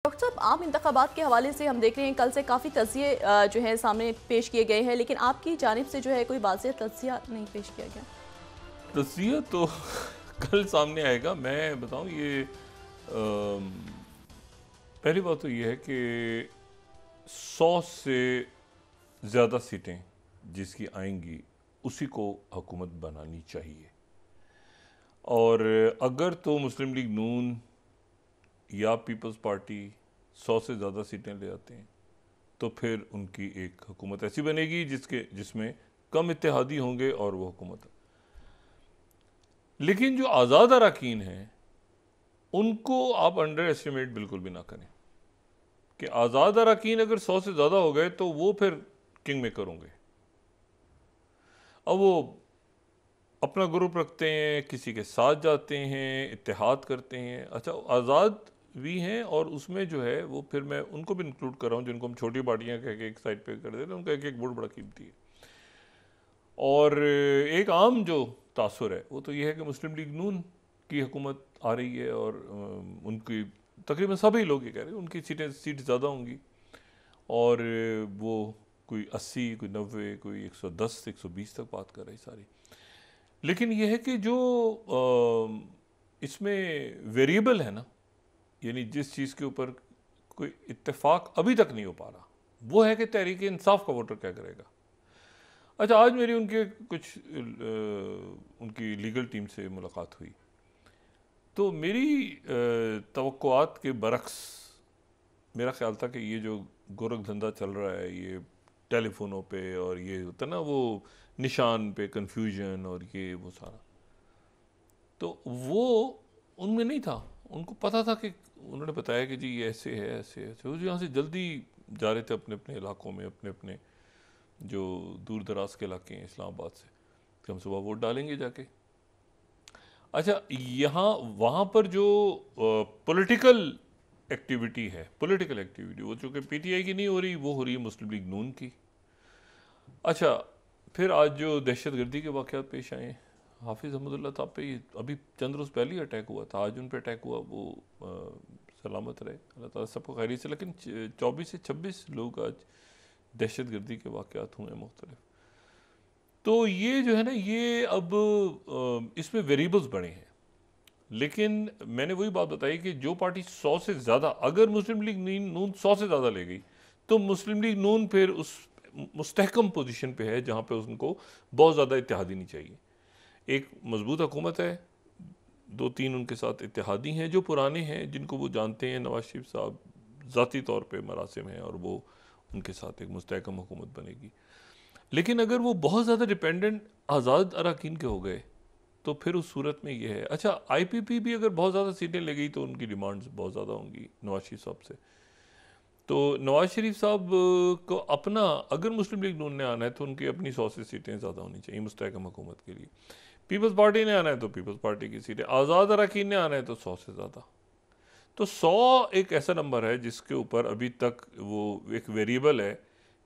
Doctor साहब, आम इंतखाबात के हवाले से हम देख रहे हैं कल से काफ़ी तज़िये जो है सामने पेश किए गए हैं, लेकिन आपकी जानिब से जो है कोई वाज़ेह तज़िया नहीं पेश किया गया। तज़िया तो कल सामने आएगा। मैं बताऊं, ये पहली बात तो ये है कि 100 से ज़्यादा सीटें जिसकी आएंगी उसी को हुकूमत बनानी चाहिए। और अगर तो मुस्लिम लीग नून या पीपल्स पार्टी 100 से ज़्यादा सीटें ले आते हैं तो फिर उनकी एक हुकूमत ऐसी बनेगी जिसमें कम इत्तेहादी होंगे और वो हुकूमत। लेकिन जो आज़ाद अरकान हैं उनको आप अंडर एस्टिमेट बिल्कुल भी ना करें कि आज़ाद अरकान अगर 100 से ज़्यादा हो गए तो वो फिर किंग मेकर होंगे। अब वो अपना ग्रुप रखते हैं, किसी के साथ जाते हैं, इत्तेहाद करते हैं। अच्छा, आज़ाद भी हैं और उसमें जो है वो फिर मैं उनको भी इंक्लूड कर रहा हूँ जिनको हम छोटी पार्टियाँ कह के एक साइड पे कर देते हैं, उनका एक एक वोट बड़ा कीमती है। और एक आम जो तासुर है वो तो ये है कि मुस्लिम लीग नून की हुकूमत आ रही है और उनकी तकरीबन सभी लोग ये कह रहे हैं उनकी सीट ज़्यादा होंगी और वो कोई 80, कोई 90, कोई 110, 120 तक बात कर रही सारी। लेकिन ये है कि जो इसमें वेरिएबल है ना, यानी जिस चीज़ के ऊपर कोई इत्तेफाक अभी तक नहीं हो पा रहा, वो है कि तहरीक इंसाफ का वोटर क्या करेगा। अच्छा, आज मेरी उनके कुछ उनकी लीगल टीम से मुलाकात हुई तो मेरी तवक्कुआत के बरक्स मेरा ख्याल था कि ये जो गोरख धंधा चल रहा है, ये टेलीफोनों पे और ये होता ना वो निशान पे कन्फ्यूजन और ये वो सारा, तो वो उनमें नहीं था। उनको पता था कि उन्होंने बताया कि जी ये ऐसे है, ऐसे ऐसे। वो यहाँ से जल्दी जा रहे थे अपने अपने इलाकों में, अपने अपने जो दूर दराज के इलाके हैं इस्लामाबाद से, कि हम सुबह वोट डालेंगे जाके। अच्छा, यहाँ वहाँ पर जो पॉलिटिकल एक्टिविटी है, पॉलिटिकल एक्टिविटी वो चूँकि पीटीआई की नहीं हो रही, वो हो रही है मुस्लिम लीग नून की। अच्छा, फिर आज जो दहशत गर्दी के वाक़यात पेश आए, हाफिज़ अहमदुल्लाह साहब पे अभी चंद रोज़ पहले ही अटैक हुआ था, आज उन पे अटैक हुआ, वो सलामत रहे, अल्लाह ताला सबको खैरियत से। लेकिन 24 से 26 लोग आज दहशत गर्दी के वाक़यात हुए मुख्तलिफ। तो ये जो है ना, ये अब इसमें वेरिएबल्स बड़े हैं। लेकिन मैंने वही बात बताई कि जो पार्टी 100 से ज़्यादा, अगर मुस्लिम लीग नून 100 से ज़्यादा ले गई तो मुस्लिम लीग नून फिर उस मुस्तहकम पोजीशन पे है जहाँ पे उनको बहुत ज़्यादा इत्तेहादी नहीं चाहिए। एक मजबूत हुकूमत है, 2-3 उनके साथ इत्तेहादी हैं जो पुराने हैं, जिनको वो जानते हैं। नवाज शरीफ साहब ज़ाती तौर पे मरासिम हैं और वो उनके साथ एक मुस्तहकम हुकूमत बनेगी। लेकिन अगर वो बहुत ज़्यादा डिपेंडेंट आज़ाद अरकान के हो गए तो फिर उस सूरत में ये है। अच्छा, आईपीपी भी अगर बहुत ज़्यादा सीटें ले गई तो उनकी डिमांड्स बहुत ज़्यादा होंगी नवाज शरीफ साहब से। तो नवाज शरीफ साहब को अपना, अगर मुस्लिम लीग नून ने आना है तो उनकी अपनी 100 से सीटें ज़्यादा होनी चाहिए मुस्तहकम हुकूमत के लिए। पीपल्स पार्टी ने आना है तो पीपल्स पार्टी की सीटें, आज़ाद अरकान ने आना है तो 100 से ज़्यादा। तो 100 एक ऐसा नंबर है जिसके ऊपर अभी तक वो एक वेरिएबल है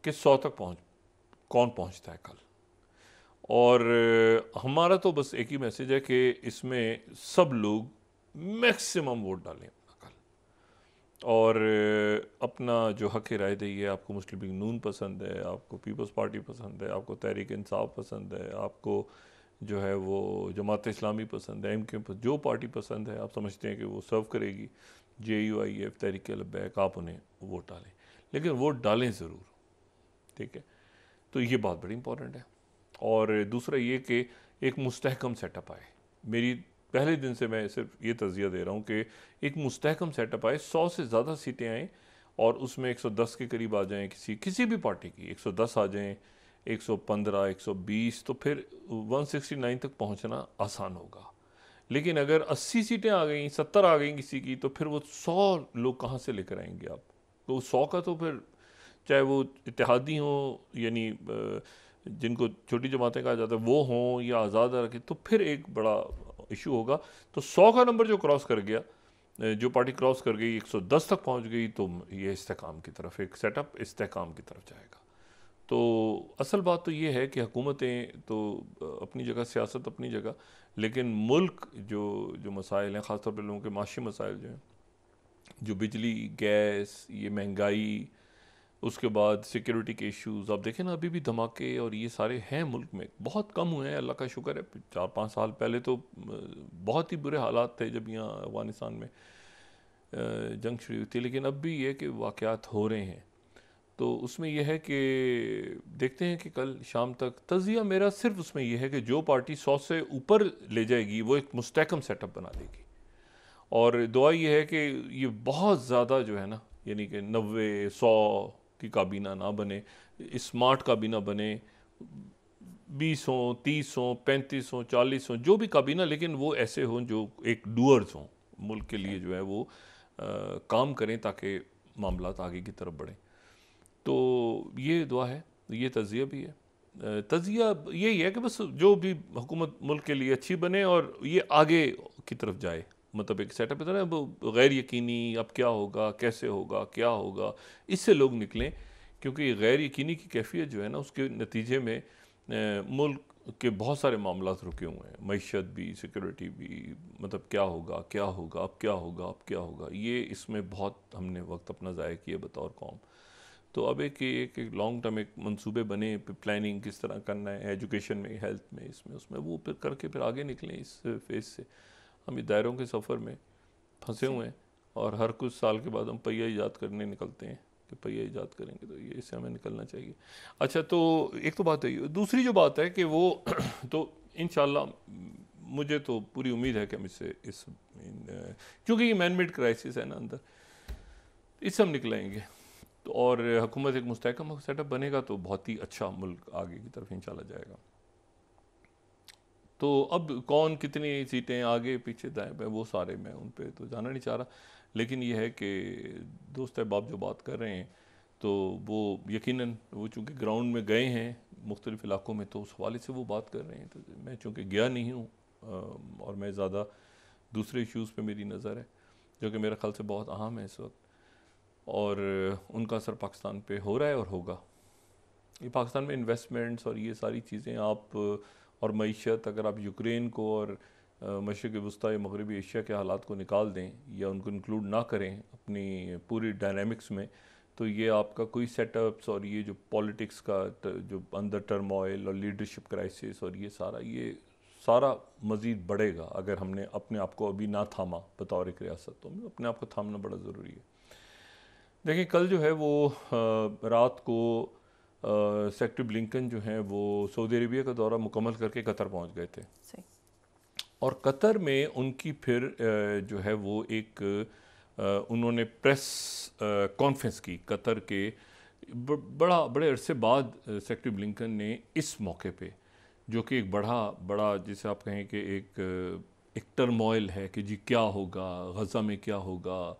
कि 100 तक कौन पहुँचता है कल। और हमारा तो बस एक ही मैसेज है कि इसमें सब लोग मैक्सिमम वोट डालें अपना कल। और अपना जो हक राय दही है, आपको मुस्लिम लीग नून पसंद है, आपको पीपल्स पार्टी पसंद है, आपको तहरीक इंसाफ पसंद है, आपको जो है वो जमात इस्लामी पसंद है, एमक्यू जो पार्टी पसंद है, आप समझते हैं कि वो सर्व करेगी, JUIF, तहरीक लब्बैक, आप उन्हें वोट डालें। लेकिन वोट डालें ज़रूर, ठीक है। तो ये बात बड़ी इंपॉर्टेंट है। और दूसरा ये कि एक मुस्तहकम सेटअप आए। मेरी पहले दिन से मैं सिर्फ ये तज़िया दे रहा हूँ कि एक मुस्तहकम सेटअप आए, 100 से ज़्यादा सीटें आएँ और उसमें 110 के करीब आ जाएँ, किसी भी पार्टी की 110 आ जाएँ, 115, 120, तो फिर 169 तक पहुँचना आसान होगा। लेकिन अगर 80 सीटें आ गई, 70 आ गई किसी की, तो फिर वो 100 लोग कहाँ से लेकर आएंगे आप? तो 100 का तो फिर चाहे वो इत्तेहादी हों, यानी जिनको छोटी जमातें कहा जाता है वो हों, या आज़ाद रखें, तो फिर एक बड़ा इशू होगा। तो 100 का नंबर जो क्रॉस कर गया, जो पार्टी क्रॉस कर गई, 110 तक पहुंच गई, तो ये इस्तेकाम की तरफ, एक सेटअप इस्तेकाम की तरफ जाएगा। तो असल बात तो ये है कि हुकूमतें तो अपनी जगह, सियासत अपनी जगह, लेकिन मुल्क जो जो मसाइल हैं, ख़ासतौर पर लोगों के माशी मसाइल जो हैं, जो बिजली, गैस, ये महंगाई, उसके बाद सिक्योरिटी के इश्यूज, आप देखें ना अभी भी धमाके और ये सारे हैं मुल्क में, बहुत कम हुए हैं, अल्लाह का शुक्र है। 4-5 साल पहले तो बहुत ही बुरे हालात थे जब यहाँ अफगानिस्तान में जंग शुरू हुई थी, लेकिन अब भी ये कि वाक़यात हो रहे हैं। तो उसमें यह है कि देखते हैं कि कल शाम तक तज़िया मेरा सिर्फ उसमें यह है कि जो पार्टी 100 से ऊपर ले जाएगी वो एक मुस्तहकम सेटअप बना देगी, और दुआ ये है कि ये बहुत ज़्यादा जो है ना, यानी कि 90-100 की काबीना ना बने, स्मार्ट काबीना बने, 20 हों, 30 हों, 35 हों, 40 हों, जो भी काबीना, लेकिन वो ऐसे हों जो एक डूअर्स हों, मुल्क के लिए जो है वो काम करें ताकि मामलात आगे की तरफ बढ़ें। तो ये दुआ है, ये तज़िया भी है। तज़िया यही है कि बस जो भी हुकूमत मुल्क के लिए अच्छी बने और ये आगे की तरफ जाए, मतलब एक सेटअप है ना, वो गैर यकीनी अब क्या होगा, कैसे होगा, क्या होगा, इससे लोग निकलें, क्योंकि गैर यकीनी की कैफियत जो है ना, उसके नतीजे में मुल्क के बहुत सारे मामलात रुके हुए हैं, मईशत भी, सिक्योरिटी भी, मतलब क्या होगा, क्या होगा, अब क्या होगा, अब क्या होगा, ये इसमें बहुत हमने वक्त अपना ज़ाया किया बतौर कौम। तो अब एक लॉन्ग टर्म एक मंसूबे बने, प्लानिंग किस तरह करना है एजुकेशन में, हेल्थ में, इसमें उसमें, वो फिर करके फिर आगे निकलें इस फेज़ से। हम ये दायरों के सफ़र में फंसे हुए हैं, और हर कुछ साल के बाद हम पहिया ईजाद करने निकलते हैं कि पहिया ईजाद करेंगे, तो ये इससे हमें निकलना चाहिए। अच्छा, तो एक तो बात है। दूसरी जो बात है कि वो तो इंशाल्लाह मुझे तो पूरी उम्मीद है कि हम इससे क्योंकि ये मैन मेड क्राइसिस है ना अंदर, इससे हम निकलेंगे, तो और हुकूमत एक मुस्तहकम सेटअप बनेगा तो बहुत ही अच्छा मुल्क आगे की तरफ इंशाल्लाह जाएगा। तो अब कौन कितनी सीटें आगे पीछे दाएं बाएं, वो सारे मैं उन पे तो जाना नहीं चाह रहा, लेकिन ये है कि दोस्त अहबाब जो बात कर रहे हैं तो वो यकीनन वो चूँकि ग्राउंड में गए हैं मुख्तलिफ़ इलाकों में, तो उस हवाले से वो बात कर रहे हैं। तो मैं चूँकि गया नहीं हूँ और मैं ज़्यादा दूसरे इश्यूज़ पे मेरी नज़र है जो कि मेरे ख्याल से बहुत अहम है इस वक्त, और उनका असर पाकिस्तान पे हो रहा है और होगा। ये पाकिस्तान में इन्वेस्टमेंट्स और ये सारी चीज़ें आप और मईशत, अगर आप यूक्रेन को और मशरिक़ वस्ता या मगरबी एशिया के हालात को निकाल दें या उनको इंक्लूड ना करें अपनी पूरी डायनामिक्स में, तो ये आपका कोई सेटअप्स और ये जो पॉलिटिक्स का जो अंदर टर्मोइल और लीडरशिप क्राइसिस और ये सारा मज़ीद बढ़ेगा अगर हमने अपने आप को अभी ना थामा बतौर एक रियासत। तो अपने आप को थामना बड़ा ज़रूरी है। देखिए, कल जो है वो रात को सेक्रेटरी ब्लिंकन जो हैं वो सऊदी अरेबिया का दौरा मुकम्मल करके कतर पहुंच गए थे, और कतर में उनकी फिर जो है वो एक उन्होंने प्रेस कॉन्फ्रेंस की कतर के बड़े अरसे बाद सेक्रेटरी ब्लिंकन ने इस मौके पे, जो कि एक बड़ा जिसे आप कहें कि एक टर्मोइल है कि जी क्या होगा, गज़ा में क्या होगा,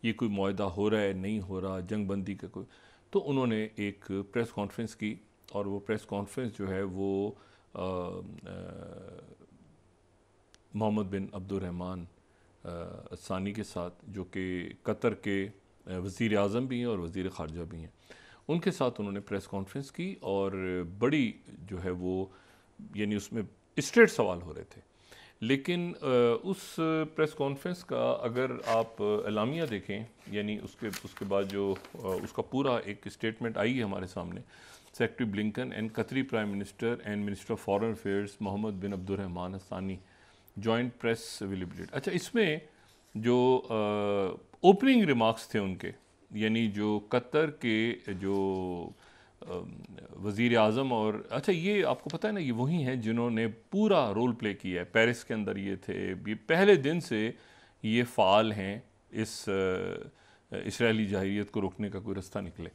ये कोई मुआहदा हो रहा है, नहीं हो रहा, जंग बंदी का कोई, तो उन्होंने एक प्रेस कॉन्फ्रेंस की, और वो प्रेस कॉन्फ्रेंस जो है वो मोहम्मद बिन अब्दुर्रहमान सानी के साथ, जो कि कतर के वज़ीर आज़म भी हैं और वज़ीर ख़ारजा भी हैं, उनके साथ उन्होंने प्रेस कॉन्फ्रेंस की, और बड़ी जो है वो यानी उसमें स्ट्रेट सवाल हो रहे थे। लेकिन उस प्रेस कॉन्फ्रेंस का अगर आप एलामिया देखें, यानी उसके बाद जो उसका पूरा एक स्टेटमेंट आई है हमारे सामने, secretary Blinken and Qatari prime minister and minister of foreign affairs Mohammed bin Abdulrahman Thani joint press availability. अच्छा, इसमें जो ओपनिंग रिमार्क्स थे उनके, यानी जो कतर के जो वज़ीर आज़म, और अच्छा ये आपको पता है ना, ये वही हैं जिन्होंने पूरा रोल प्ले किया है पेरिस के अंदर, ये थे, ये पहले दिन से ये फ़ाल हैं इस इसराइली जाहिरियत को रोकने का कोई रास्ता निकले।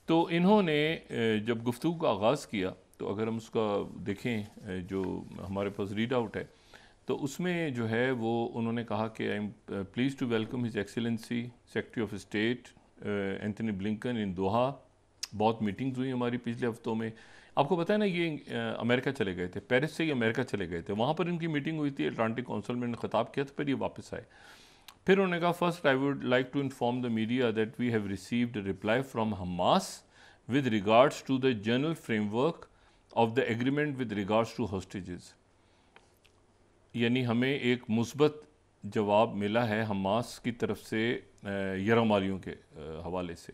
तो इन्होंने जब गुफ्तगू का आगाज़ किया, तो अगर हम उसका देखें जो हमारे पास रीड आउट है, तो उसमें जो है वो उन्होंने कहा कि I am please to welcome his excellency secretary of state Anthony Blinken in Doha. बहुत मीटिंग्स हुई हमारी पिछले हफ्तों में, आपको पता है ना, ये अमेरिका चले गए थे, पेरिस से ही अमेरिका चले गए थे, वहाँ पर इनकी मीटिंग हुई थी, अटलांटिक काउंसिल में इन्होंने खिताब किया था, फिर ये वापस आए। फिर उन्होंने कहा, first I would like to inform the media that we have received reply from Hamas with regards to the general framework of the agreement with regards to hostages. यानी हमें एक मुस्बत जवाब मिला है हमास की तरफ से यरगमालियों के हवाले से।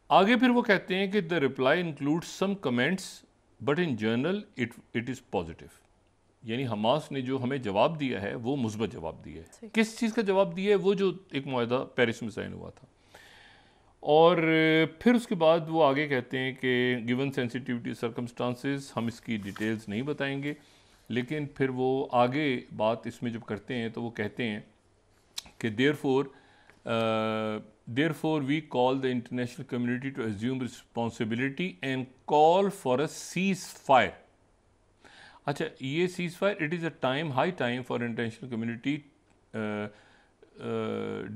आगे फिर वो कहते हैं कि the reply include some comments but in general it is positive. यानी हमास ने जो हमें जवाब दिया है वो मुस्बत जवाब दिया है। किस चीज़ का जवाब दिया है? वो जो एक मुआहदा पेरिस में साइन हुआ था। और फिर उसके बाद वो आगे कहते हैं कि गिवन सेंसिटिविटी सर्कमस्टांसेस, हम इसकी डिटेल्स नहीं बताएंगे, लेकिन फिर वो आगे बात इसमें जब करते हैं तो वो कहते हैं कि therefore we call the international community to assume responsibility and call for a ceasefire। अच्छा, ये ceasefire, it is a high time for international community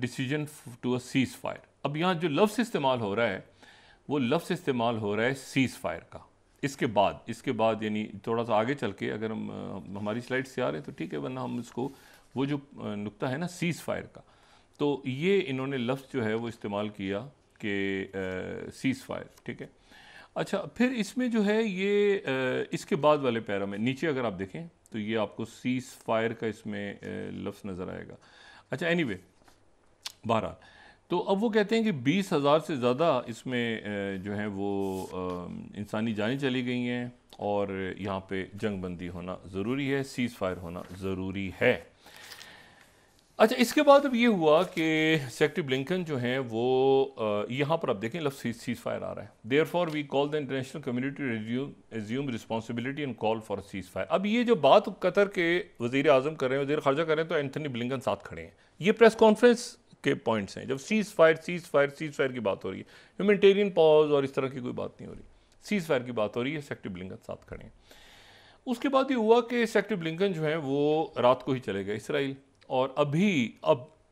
decision to a ceasefire। अब यहाँ जो लफ्ज़ इस्तेमाल हो रहा है वो लफ्ज़ इस्तेमाल हो रहा है ceasefire का। इसके बाद यानी थोड़ा सा आगे चल के अगर हम हमारी स्लाइड से आ रहे हैं तो ठीक है, वरना हम इसको वो जो नुक्ता है ना ceasefire का, तो ये इन्होंने लफ्ज़ जो है वो इस्तेमाल किया कि ceasefire, ठीक है। अच्छा, फिर इसमें जो है ये इसके बाद वाले पैरा में नीचे अगर आप देखें तो ये आपको ceasefire का इसमें लफ्ज़ नज़र आएगा। अच्छा, एनीवे, बहरहाल, तो अब वो कहते हैं कि 20,000 से ज़्यादा इसमें जो है वो इंसानी जानें चली गई हैं और यहाँ पे जंग बंदी होना ज़रूरी है, ceasefire होना ज़रूरी है। अच्छा, इसके बाद अब ये हुआ कि सेक्रेटरी ब्लिंकन जो हैं वो यहाँ पर आप देखें लफ्ज़ ceasefire आ रहा है। Therefore we call the international community assume responsibility and call for ceasefire। अब ये जो बात कतर के वज़ीर आज़म कर रहे हैं, वज़ीर ख़ारजा कर रहे हैं, तो एंथनी ब्लिंकन साथ खड़े हैं। ये प्रेस कॉन्फ्रेंस के पॉइंट्स हैं जब ceasefire की बात हो रही है, ह्यूमैनिटेरियन पॉज और इस तरह की कोई बात नहीं हो रही, ceasefire की बात हो रही है, सेक्रेटरी ब्लिंकन साथ खड़े हैं। उसके बाद ये हुआ कि सेक्रेटरी ब्लिंकन जो हैं वो रात को ही चले गए इसराइल, और अब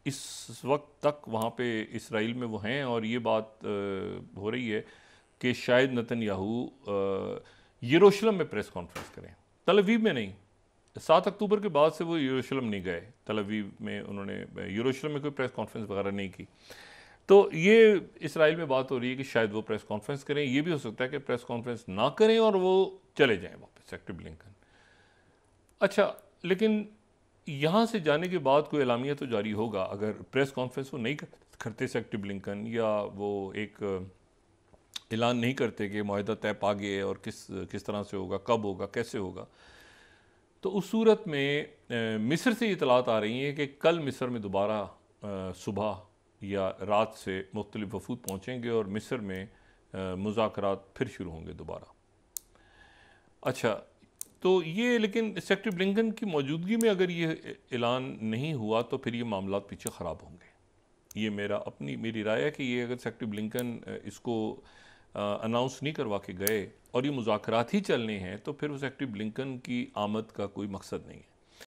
इस वक्त तक वहाँ पे इसराइल में वो हैं, और ये बात हो रही है कि शायद नेतन्याहू यरूशलेम में प्रेस कॉन्फ्रेंस करें, तल अवीव में नहीं। 7 अक्टूबर के बाद से वो यरूशलेम नहीं गए, तल अवीव में उन्होंने यरूशलेम में कोई प्रेस कॉन्फ्रेंस वगैरह नहीं की। तो ये इसराइल में बात हो रही है कि शायद वो प्रेस कॉन्फ्रेंस करें। ये भी हो सकता है कि प्रेस कॉन्फ्रेंस ना करें और वो चले जाएं वापस, सेक्रेटरी ब्लिंकन। अच्छा, लेकिन यहाँ से जाने के बाद कोई एलामिया तो जारी होगा। अगर प्रेस कॉन्फ्रेंस वो नहीं करते सेक्रेटरी ब्लिंकन, या वो एक ऐलान नहीं करते कि मुआहदा तय पा गए और किस तरह से होगा, कब होगा, कैसे होगा, तो उस सूरत में मिस्र से इतलात आ रही हैं कि कल मिस्र में दोबारा सुबह या रात से मुख्तलिफ वफूद पहुँचेंगे और मिस्र में मुज़ाकरात फिर शुरू होंगे दोबारा। अच्छा, तो ये, लेकिन सेक्रेटरी ब्लिंकन की मौजूदगी में अगर ये ऐलान नहीं हुआ तो फिर ये मामला पीछे ख़राब होंगे। ये मेरी राय है कि ये अगर सेक्रेटरी ब्लिंकन इसको अनाउंस नहीं करवा के गए और ये मुज़ाकरात ही चलने हैं, तो फिर वो सेक्रेटरी ब्लिंकन की आमद का कोई मकसद नहीं है।